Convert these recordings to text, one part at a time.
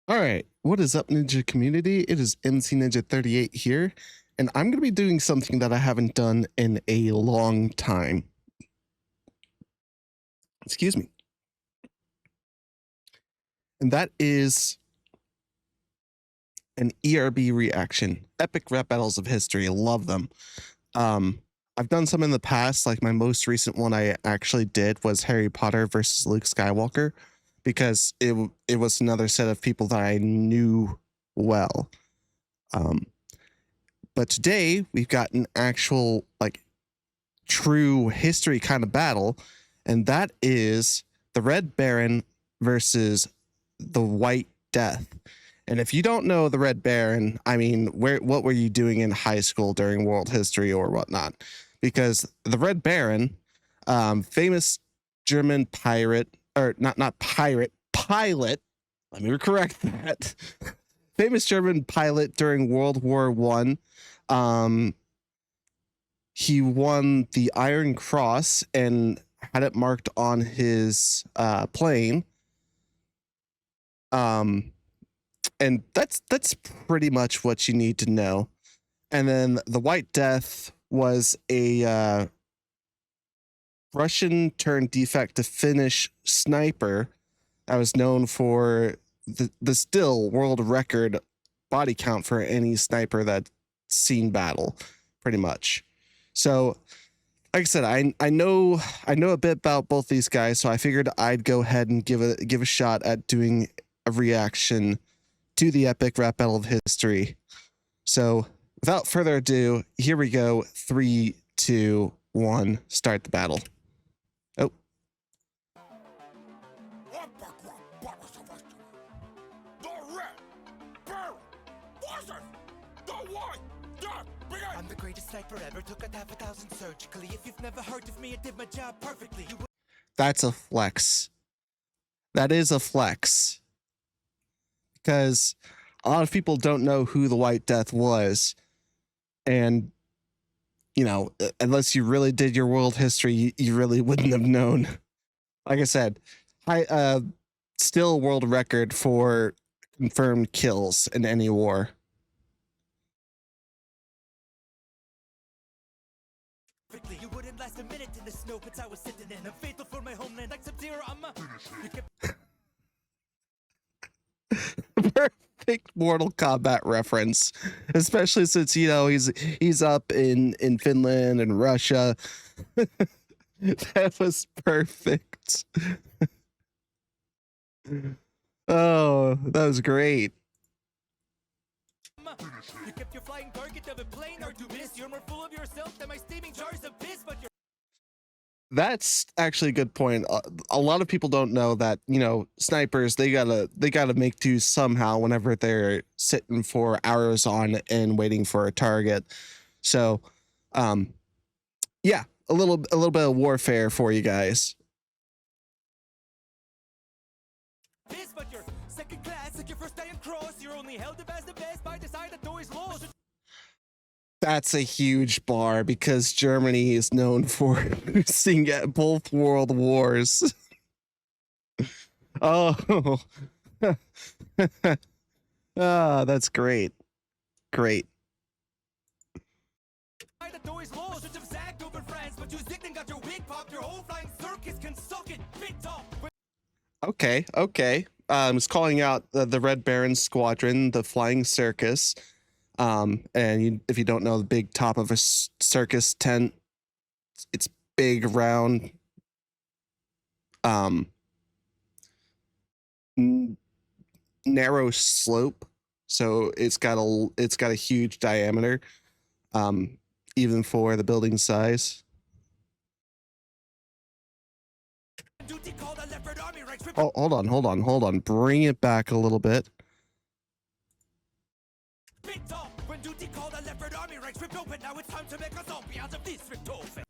All right, what is up, Ninja community? It is MC Ninja 38 here, and I'm going to be doing something that I haven't done in a long time. Excuse me. And that is an ERB reaction. Epic rap battles of history. Love them. I've done some in the past, like my most recent one I actually did was Harry Potter versus Luke Skywalker, because it was another set of people that I knew well. But today we've got an actual, like, true history kind of battle, and that is the Red Baron versus the White Death. And if you don't know the Red Baron, I mean, what were you doing in high school during world history or whatnot? Because the Red Baron, famous German pirate, or not pirate, pilot. Let me correct that. Famous German pilot during World War One. He won the Iron Cross and had it marked on his plane. And that's pretty much what you need to know. And then the White Death was a Russian turned defect to Finnish sniper that was known for the still world record body count for any sniper that's seen battle, pretty much. So, like I said, I know a bit about both these guys, so I figured I'd go ahead and give a shot at doing a reaction to the epic rap battle of history. So, without further ado, here we go. 3, 2, 1, start the battle. Oh. I'm the greatest sniper ever, took a 1,000 surgically. If you've never heard of me, I did my job perfectly. That's a flex. That is a flex. Because a lot of people don't know who the White Death was. And, you know, unless you really did your world history, you really wouldn't have known. Like I said, still world record for confirmed kills in any war. You wouldn't last a minute in the snow pits I was sitting in. I'm faithful for my homeland like Sub-Zero. I'm a Perfect Mortal Kombat reference, especially since, you know, he's up in Finland and Russia. That was perfect. Oh, that was great. You kept your flying target of a plane or to miss. You're more full of yourself than my steaming jars of piss, but you're That's actually a good point. A lot of people don't know that, you know, snipers, they gotta make do somehow whenever they're sitting for hours on and waiting for a target. So, yeah, a little bit of warfare for you guys. piss, but you're second class like your first day in cross. You're only held up as the best by the side that always lost. That's a huge bar because Germany is known for losing at both world wars. Oh, ah, that's great. Great. That always lost. Should have zagged over France, but you zigged and got your wig popped. Your whole flying circus can suck it. Big top. Okay, okay. It's calling out the Red Baron Squadron, the Flying Circus. And if you don't know, the big top of a circus tent, it's big, round, narrow slope, so it's got a huge diameter, even for the building size. Oh, hold on. Bring it back a little bit. Big top. When duty called a leopard army ranks ripped open. Now it's time to make a zombie out of this ripped open.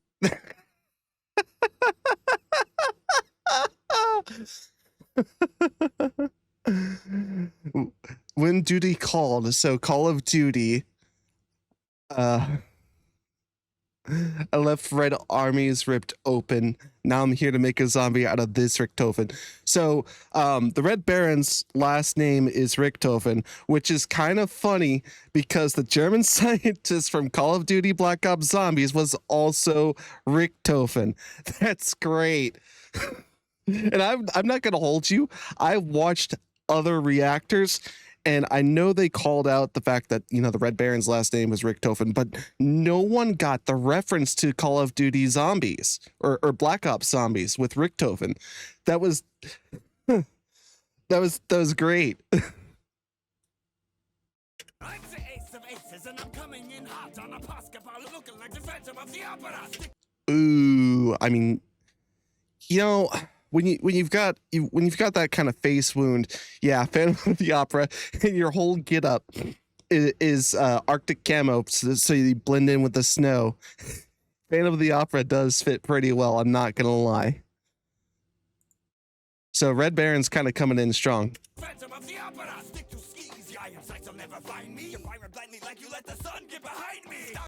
When duty called, so Call of Duty, I left red armies ripped open. Now I'm here to make a zombie out of this Richtofen. So the Red Baron's last name is Richtofen, which is kind of funny because the German scientist from Call of Duty Black Ops Zombies was also Richtofen. That's great. And I'm not gonna hold you. I watched other reactors, and I know they called out the fact that the Red Baron's last name was Richtofen, but no one got the reference to Call of Duty Zombies or Black Ops Zombies with Richtofen. That was that was great. I'm the ace of aces, and I'm coming in hot on a basketball looking like the Phantom of the Opera. Ooh, I mean, when you've got that kind of face wound, yeah, Phantom of the Opera, and your whole get up is Arctic camo, so you blend in with the snow. Phantom of the Opera does fit pretty well. I'm not gonna lie. So Red Baron's kind of coming in strong. Phantom of the Opera, stick to skis. Your iron sights will never find me. You're firing blindly like you let the sun get behind me.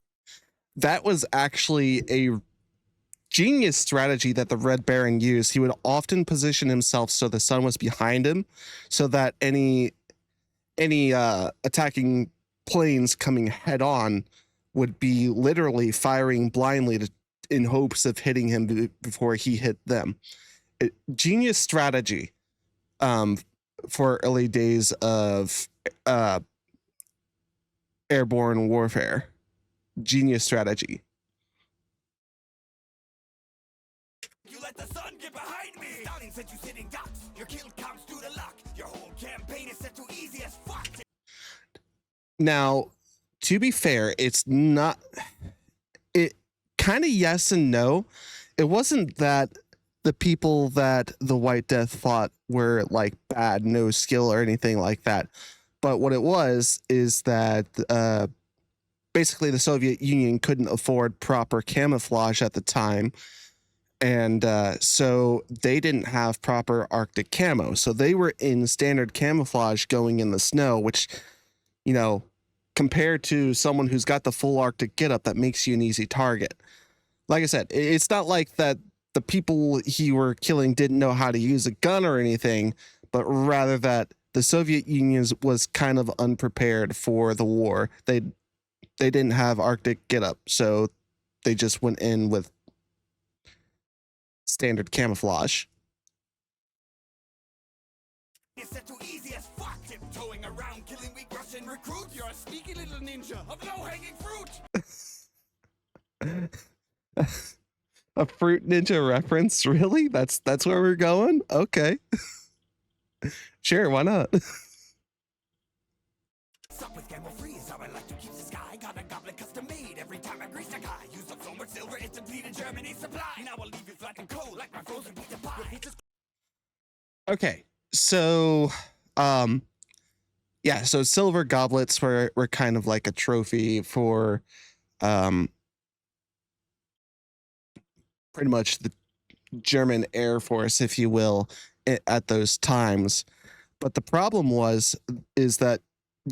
That was actually a genius strategy that the Red Baron used. He would often position himself so the sun was behind him, so that any attacking planes coming head on would be literally firing blindly in hopes of hitting him before he hit them. Genius strategy for early days of airborne warfare. Genius strategy. You let the sun get behind me. Stallion said you sitting ducks. Your kill counts to the luck. Your whole campaign is set to easy as fuck. Now, to be fair, it's not. It kind of yes and no. It wasn't that the people that the White Death fought were like bad, no skill or anything like that. But what it was is that basically the Soviet Union couldn't afford proper camouflage at the time. And so they didn't have proper Arctic camo. So they were in standard camouflage going in the snow, which, compared to someone who's got the full Arctic getup, that makes you an easy target. Like I said, it's not like that the people he were killing didn't know how to use a gun or anything, but rather that the Soviet Union was kind of unprepared for the war. They didn't have Arctic getup, so they just went in with standard camouflage. It's set too easy as fuck. Tiptoeing around, killing weak Russian recruits. You're a sneaky little ninja of low-hanging fruit. A Fruit Ninja reference? Really? That's where we're going? Okay. Sure, why not? Suck with camo free is how I like to keep the sky. Got a goblet custom made every time I grease a guy. Use up so much silver, it's depleted Germany's supply. Now I'll leave you flat and cold like my frozen pizza pie. Okay, so yeah, so silver goblets were kind of like a trophy for pretty much the German Air Force, if you will, at those times. But the problem is that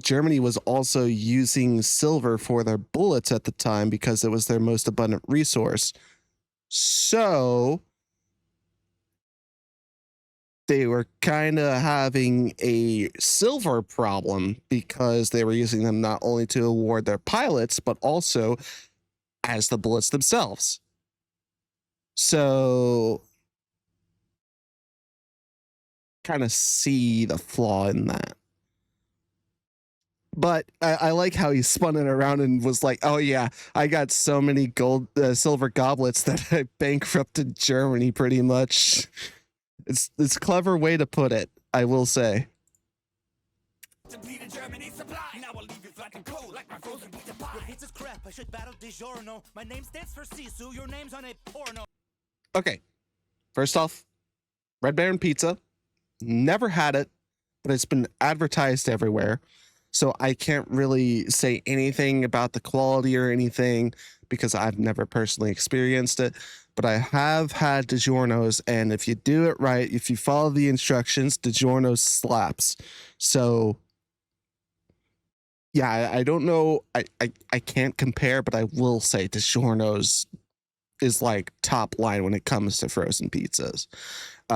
Germany was also using silver for their bullets at the time because it was their most abundant resource. So they were kind of having a silver problem because they were using them not only to award their pilots, but also as the bullets themselves. So kind of see the flaw in that. But I like how he spun it around and was like, oh yeah, I got so many silver goblets that I bankrupted Germany pretty much. It's a clever way to put it, I will say. Depleted Germany's supply. Now I'll leave you flat and cold like my frozen pizza pie. Your pizza's crap, I should battle DiGiorno. My name stands for Sisu, your name's on a porno. Okay, first off, Red Baron Pizza, never had it, but it's been advertised everywhere. So I can't really say anything about the quality or anything because I've never personally experienced it. But I have had DiGiorno's, and if you do it right, if you follow the instructions, DiGiorno's slaps. So Yeah, I don't know. I can't compare, but I will say DiGiorno's is like top line when it comes to frozen pizzas.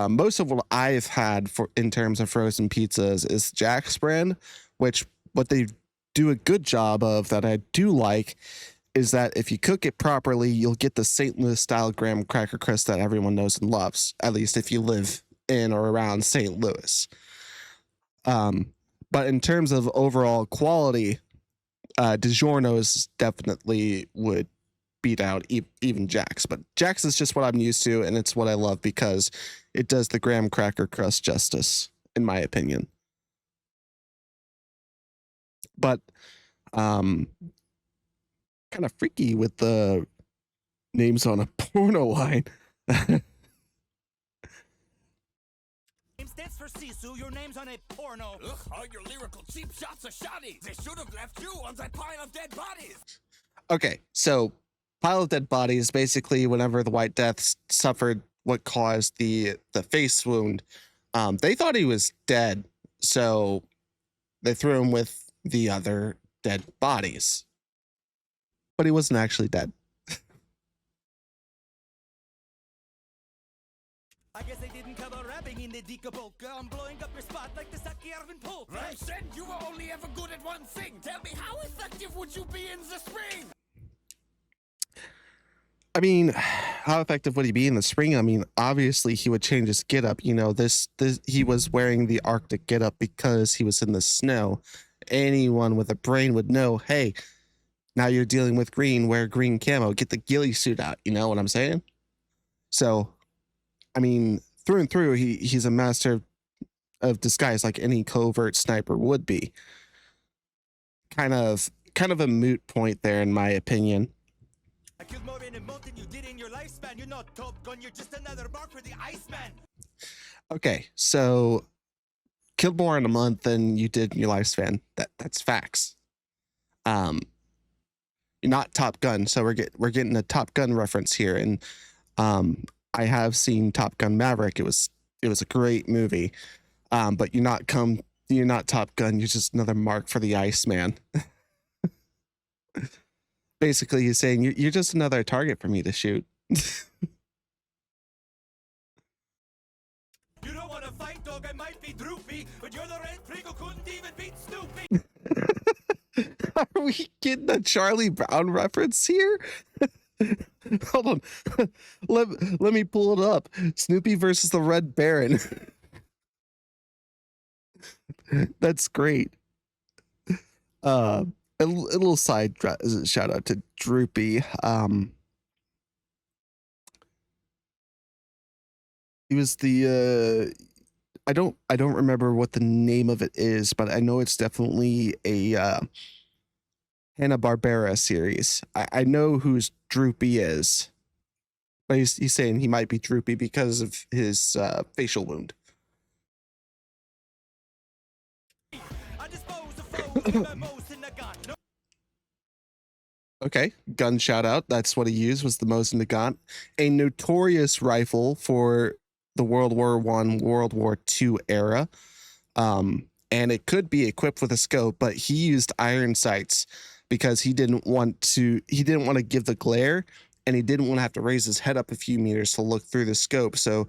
Most of what I've had for in terms of frozen pizzas is Jack's brand, which what they do a good job of that I do like is that if you cook it properly, you'll get the St. Louis style graham cracker crust that everyone knows and loves, at least if you live in or around St. Louis. Um, but in terms of overall quality, DiGiorno's definitely would beat out even Jack's. But Jack's is just what I'm used to, and it's what I love because it does the graham cracker crust justice, in my opinion. But kind of freaky with the names on a porno line. Stands for Sisu, your name's on a porno. Ugh, all your lyrical cheap shots are shoddy. They should have left you on that pile of dead bodies. Okay, so pile of dead bodies, basically whenever the White Death suffered what caused the face wound, they thought he was dead, so they threw him with the other dead bodies. But he wasn't actually dead. I guess they didn't cover rapping in the Dikaboka. I'm blowing up your spot like the Saki Arvin Polka. Right, said you were only ever good at one thing. Tell me, how effective would you be in the spring? I mean, how effective would he be in the spring? I mean, obviously he would change his getup. You know, this he was wearing the Arctic getup because he was in the snow. Anyone with a brain would know, hey, now you're dealing with green, wear green camo, get the ghillie suit out. You know what I'm saying? So, I mean, through and through, he's a master of disguise like any covert sniper would be. Kind of a moot point there, in my opinion. I killed more in a month than you did in your lifespan. You're not Top Gun, you're just another mark for the Iceman. Okay, so killed more in a month than you did in your lifespan. That's facts. You're not Top Gun, so we're getting a Top Gun reference here, and I have seen Top Gun Maverick. It was a great movie, but you're not Top Gun. You're just another mark for the Iceman. Basically, he's saying you're just another target for me to shoot. You don't want to fight, dog. I might be droopy, but you're the red prick who couldn't even beat Snoopy. Are we getting a Charlie Brown reference here? Hold on. Let me pull it up. Snoopy versus the Red Baron. That's great. A little side shout out to Droopy. He was the I don't remember what the name of it is, but I know it's definitely a Hanna-Barbera series. I know who's Droopy is, but he's saying he might be Droopy because of his facial wound. Okay, gun shout out. That's what he used, was the Mosin Nagant, a notorious rifle for the World War I, World War II era. And it could be equipped with a scope, but he used iron sights because he didn't want to give the glare, and he didn't want to have to raise his head up a few meters to look through the scope. So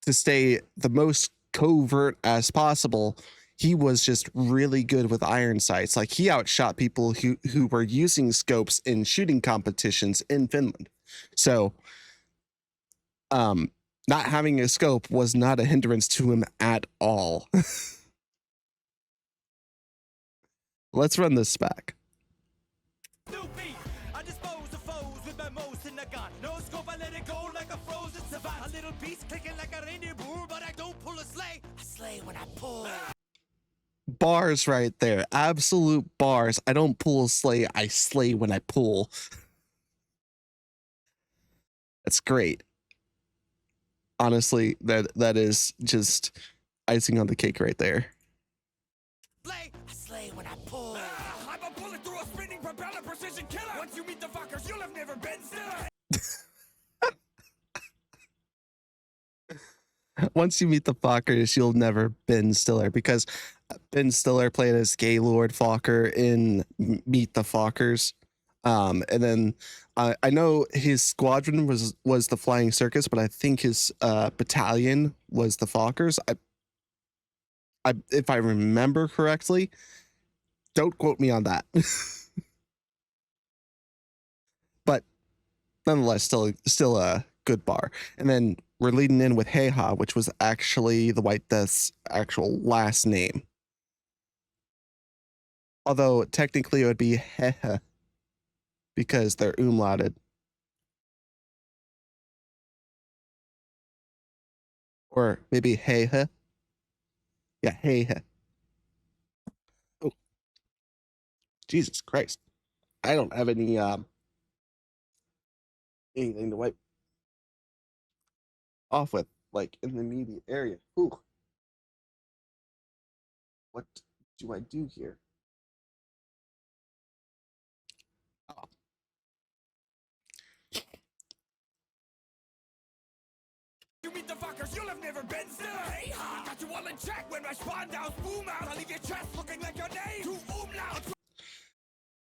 to stay the most covert as possible, he was just really good with iron sights. Like, he outshot people who were using scopes in shooting competitions in Finland. So not having a scope was not a hindrance to him at all. Let's run this back. Snoopy, I dispose of foes with my Mosin Nagant. No scope, I let it go like a frozen savant. A little beast clicking like a reindeer boor, but I don't pull a sleigh. I slay when I pull. Bars right there. Absolute bars. I don't pull a sleigh. I slay when I pull. That's great. Honestly, that is just icing on the cake right there. Slay, I slay when I pull. I'm a bullet through a spinning propeller precision killer. Once you meet the fuckers, you'll have never been stiller. Once you meet the Fockers, you'll never Ben Stiller, because Ben Stiller played as Gaylord Fokker in Meet the Fokkers. And then I know his squadron was the Flying Circus, but I think his battalion was the Fokkers. If I remember correctly, don't quote me on that. But nonetheless, still a good bar. And then we're leading in with Hey Ha, which was actually the White Death's actual last name. Although technically it would be Hehe because they're umlauted. Or maybe Hehe. Yeah, Hehe. Oh, Jesus Christ. I don't have any anything to wipe off with, like in the immediate area. Ooh. What do I do here? Oh. You meet the fuckers, you'll have never been still. Hey ha! Got you all in check when my spawn downs boom out. I'll leave your chest looking like your name. To umlaut.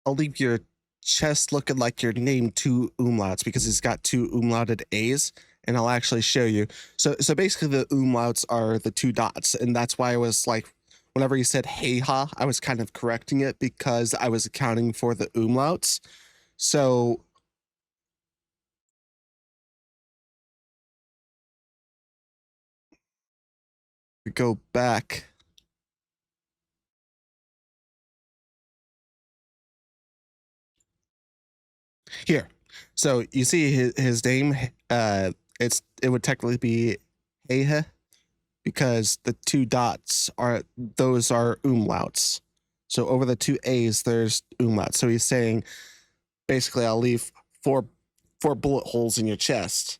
I'll leave your chest looking like your name, two umlauts, because it's got two umlauted A's, and I'll actually show you. So basically the umlauts are the two dots, and that's why I was like, whenever he said hey ha, I was kind of correcting it because I was accounting for the umlauts. So we go back. Here. So you see his name, it would technically be Hehe because the two dots are umlauts. So over the two A's, there's umlauts. So he's saying basically I'll leave four bullet holes in your chest.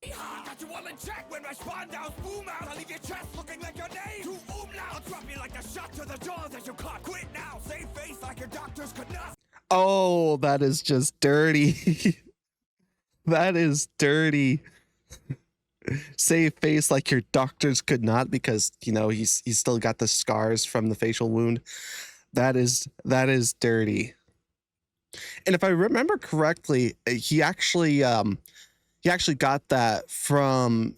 Got you all in check when my spawn downs boom out. I'll leave your chest looking like your name. To umlaut. I'll drop you like a shot to the jaw that you caught. Quit now. Save face like your doctors could not. Oh, that is just dirty. That is dirty. Save face like your doctors could not, because you know he's still got the scars from the facial wound. That is dirty. And if I remember correctly, he actually got that from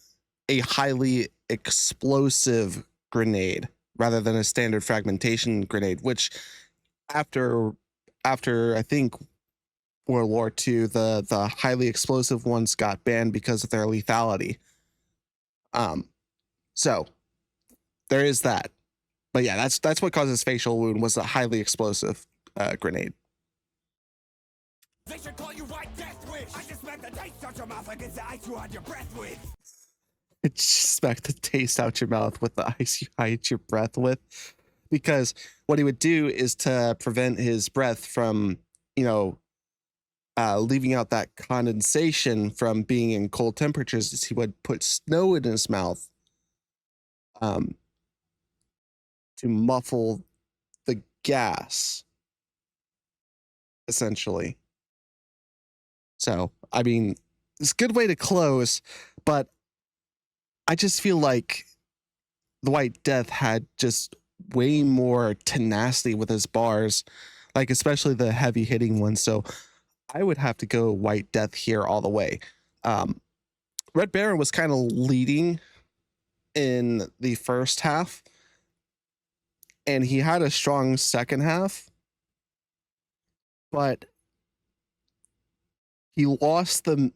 a highly explosive grenade rather than a standard fragmentation grenade, which after I think World War II, the highly explosive ones got banned because of their lethality. So there is that. But yeah, that's what caused his facial wound, was a highly explosive grenade. They should call you White Death Wish. I just meant the taste out your mouth against the ice you hide your breath with. Expect to taste out your mouth with the ice you hide your breath with, because what he would do is to prevent his breath from, leaving out that condensation from being in cold temperatures, is he would put snow in his mouth to muffle the gas, essentially. So, I mean, it's a good way to close, but I just feel like the White Death had just way more tenacity with his bars, like especially the heavy hitting ones. So I would have to go White Death here all the way. Red Baron was kind of leading in the first half, and he had a strong second half, but he lost the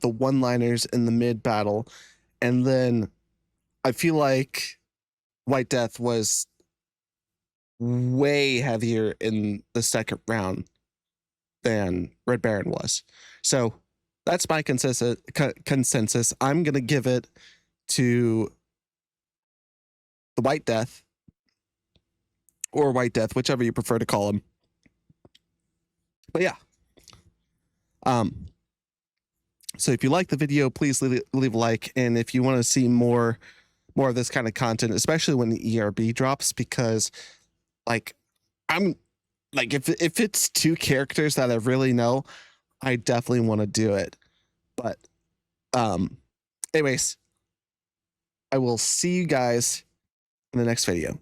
one-liners in the mid battle, and then I feel like White Death was way heavier in the second round than Red Baron was. So that's my consensus. I'm going to give it to the White Death, or White Death, whichever you prefer to call him. But yeah. So if you like the video, please leave a like. And if you want to see more of this kind of content, especially when the ERB drops, because like I'm like, if it's two characters that I really know, I definitely want to do it. But Anyways, I will see you guys in the next video.